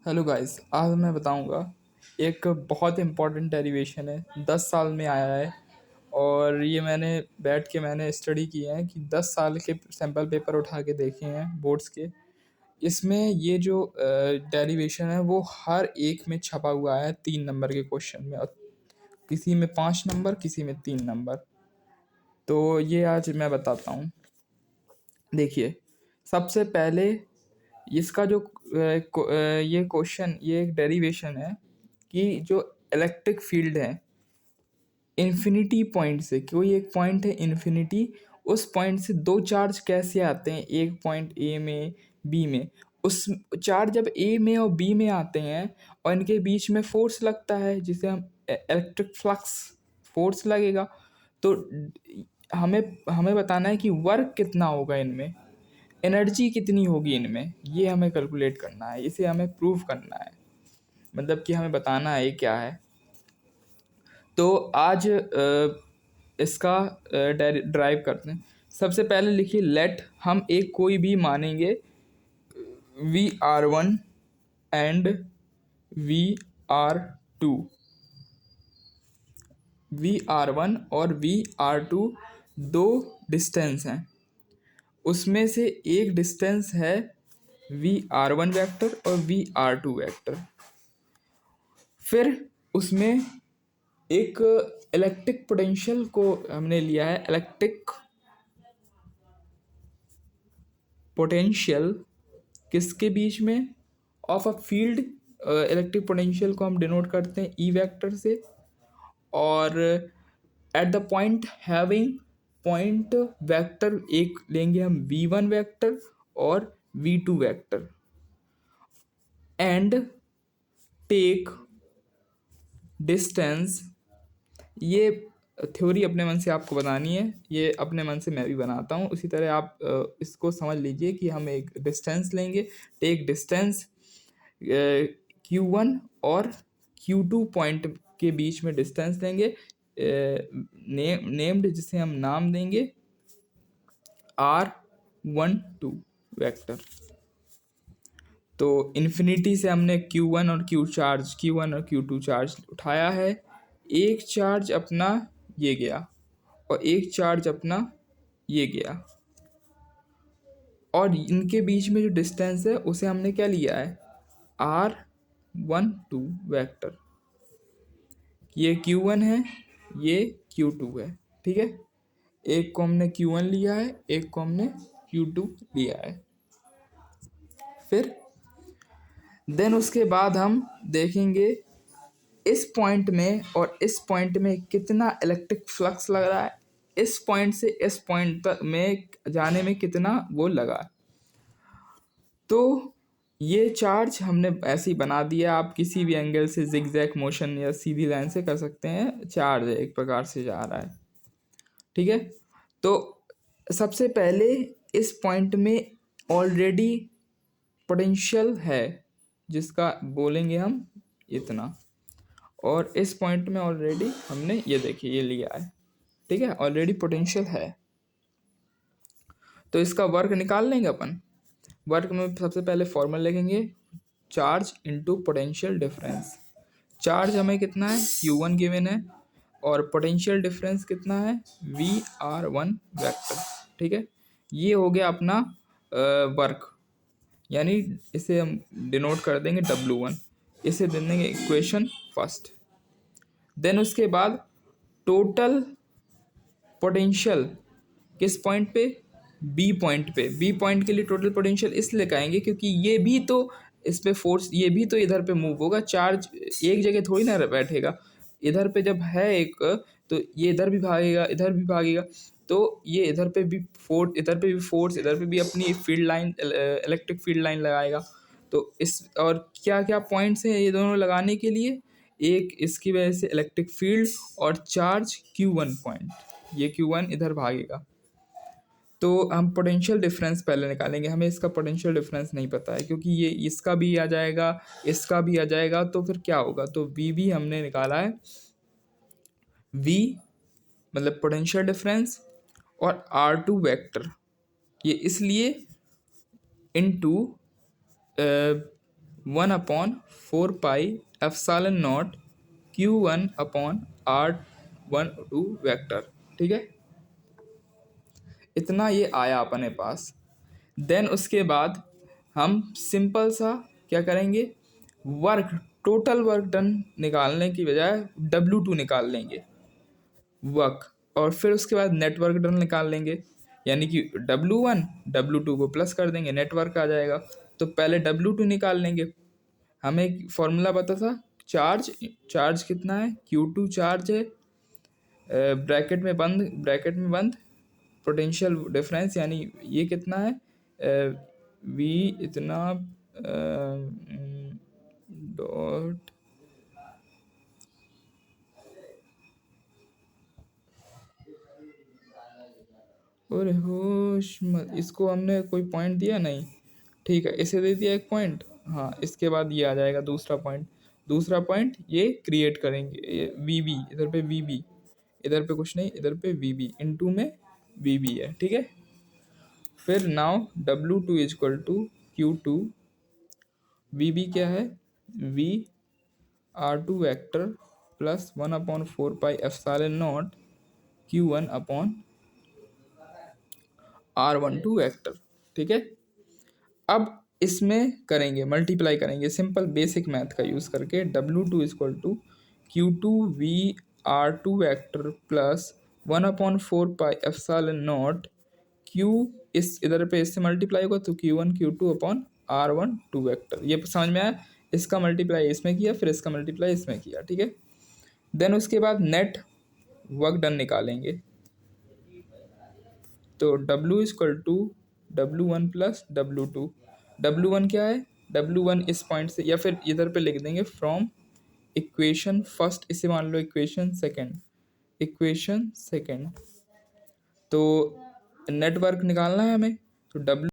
Hello guys, आज मैं बताऊंगा एक बहुत इम्पॉर्टेंट डेरिवेशन है। 10 साल में आया है और ये मैंने स्टडी किया है कि 10 साल के सैम्पल पेपर उठा के देखे हैं बोर्ड्स के। इसमें ये जो डेरिवेशन है वो हर एक में छपा हुआ है 3 नंबर के क्वेश्चन में, और किसी में 5 नंबर, किसी में 3 नंबर। तो ये आज मैं बताता हूँ। देखिए, सबसे पहले इसका जो ये क्वेश्चन, ये एक डेरिवेशन है कि जो इलेक्ट्रिक फील्ड है इन्फिनिटी पॉइंट से, कोई एक पॉइंट है इन्फिनिटी, उस पॉइंट से दो चार्ज कैसे आते हैं, एक पॉइंट ए में बी में। उस चार्ज जब ए में और बी में आते हैं और इनके बीच में फोर्स लगता है जिसे हम इलेक्ट्रिक फ्लक्स फोर्स लगेगा। तो हमें हमें बताना है कि वर्क कितना होगा इनमें, एनर्जी कितनी होगी इनमें, ये हमें कैलकुलेट करना है, इसे हमें प्रूव करना है, मतलब कि हमें बताना है ये क्या है। तो आज इसका ड्राइव करते हैं। सबसे पहले लिखिए लेट, हम एक कोई भी मानेंगे VR1 एंड VR2। VR1 और VR2 दो डिस्टेंस हैं, उसमें से एक डिस्टेंस है VR1 वेक्टर और VR2 वेक्टर। फिर उसमें एक इलेक्ट्रिक पोटेंशियल को हमने लिया है, इलेक्ट्रिक पोटेंशियल किसके बीच में, of a field. Electric potential को हम डिनोट करते हैं ई वेक्टर से। और at the point having, point vector एक लेंगे हम V1 वेक्टर और V2 vector, and take distance. ये थ्योरी अपने मन से आपको बनानी है, ये अपने मन से मैं भी बनाता हूँ, उसी तरह आप इसको समझ लीजिए कि हम एक डिस्टेंस लेंगे, टेक डिस्टेंस Q1 और Q2 पॉइंट के बीच में डिस्टेंस लेंगे, नेम्ड जिसे हम नाम देंगे R12 वेक्टर। तो इन्फिनिटी से हमने Q1 और Q2 चार्ज उठाया है। एक चार्ज अपना ये गया और एक चार्ज अपना ये गया, और इनके बीच में जो डिस्टेंस है उसे हमने क्या लिया है, R12 वेक्टर। ये Q1 है, ये Q2 है, ठीक है। एक को हमने Q1 लिया है, एक को हमने Q2 लिया है। फिर देन उसके बाद हम देखेंगे इस पॉइंट में और इस पॉइंट में कितना इलेक्ट्रिक फ्लक्स लग रहा है, इस पॉइंट से इस पॉइंट तक में जाने में कितना वो लगा। तो ये चार्ज हमने ऐसे ही बना दिया, आप किसी भी एंगल से जिगजैग मोशन या सीधी लाइन से कर सकते हैं, चार्ज एक प्रकार से जा रहा है, ठीक है। तो सबसे पहले इस पॉइंट में ऑलरेडी पोटेंशियल है जिसका बोलेंगे हम इतना, और इस पॉइंट में ऑलरेडी हमने ये देखिए ये लिया है, ठीक है, ऑलरेडी पोटेंशियल है। तो इसका वर्क निकाल लेंगे अपन। वर्क में सबसे पहले फॉर्मूला लिखेंगे, charge into potential difference. Charge हमें कितना है, Q1 गिवन है, और पोटेंशियल डिफरेंस कितना है, VR1 वेक्टर, ठीक है। ये हो गया अपना वर्क, यानी इसे हम डिनोट कर देंगे W1, इसे दे देंगे इक्वेशन फर्स्ट। देन उसके बाद टोटल पोटेंशियल किस पॉइंट पे, बी पॉइंट पे। बी पॉइंट के लिए टोटल पोटेंशियल इसलिए कहेंगे क्योंकि ये भी तो इस पे फोर्स, ये भी तो इधर पे मूव होगा, चार्ज एक जगह थोड़ी ना बैठेगा। इधर पे जब है एक, तो ये इधर भी भागेगा, इधर भी भागेगा, तो ये इधर पे भी फोर्स, इधर पे भी फोर्स, इधर पे भी अपनी field line, electric field line लगाएगा। तो इस और क्या क्या पॉइंट्स हैं ये दोनों लगाने के लिए, एक इसकी वजह से इलेक्ट्रिक फील्ड और चार्ज Q1 पॉइंट, ये Q1 इधर भागेगा। तो हम पोटेंशियल डिफरेंस पहले निकालेंगे, हमें इसका पोटेंशियल डिफरेंस नहीं पता है क्योंकि ये इसका भी आ जाएगा, इसका भी आ जाएगा, तो फिर क्या होगा। तो V भी हमने निकाला है, V मतलब पोटेंशियल डिफरेंस, और R2 वेक्टर, ये इसलिए into 1/4 pi epsilon naught Q1/R12 vector. ठीक है, इतना ये आया अपने पास। देन उसके बाद हम सिंपल सा क्या करेंगे, वर्क, टोटल वर्क डन निकालने की बजाय W2 निकाल लेंगे वर्क, और फिर उसके बाद नेटवर्क डन निकाल लेंगे, यानी कि W1 W2 को प्लस कर देंगे, नेटवर्क आ जाएगा। तो पहले W2 निकाल लेंगे। हमें एक फॉर्मूला पता था, चार्ज, चार्ज कितना है, Q2 चार्ज है, ब्रैकेट में बंद पोटेंशियल डिफरेंस, यानी ये कितना है, V इतना डॉट, अरे होश मत, इसको हमने कोई पॉइंट दिया नहीं। ठीक है, इसे दे दिया एक पॉइंट। हाँ, इसके बाद ये आ जाएगा दूसरा पॉइंट। दूसरा पॉइंट ये क्रिएट करेंगे, ये वी बी, इधर पे वी बी, इधर पे कुछ नहीं, इधर पे वी बी, इनटू में वी बी है। ठीक है, फिर now W2 is equal to Q2, V B क्या है, V/R2 vector plus 1/4 pi epsilon naught Q1/R12 vector. ठीक है, अब इसमें करेंगे, मल्टीप्लाई करेंगे सिंपल बेसिक मैथ का यूज़ करके। W2 is equal to Q2/VR2 vector plus 1/4 pi epsilon naught Q, इस इधर पे इससे मल्टीप्लाई होगा तो Q1 Q2/R12 वेक्टर। ये समझ में आया, इसका मल्टीप्लाई इसमें किया, फिर इसका मल्टीप्लाई इसमें किया। ठीक है, देन उसके बाद नेट वर्क डन निकालेंगे। तो W equal to W1 plus W2। W1 क्या है, W1 इस पॉइंट से, या फिर इधर पे लिख देंगे फ्रॉम इक्वेशन फर्स्ट, इसे मान लो इक्वेशन सेकंड, इक्वेशन सेकंड। तो नेटवर्क निकालना है हमें, तो W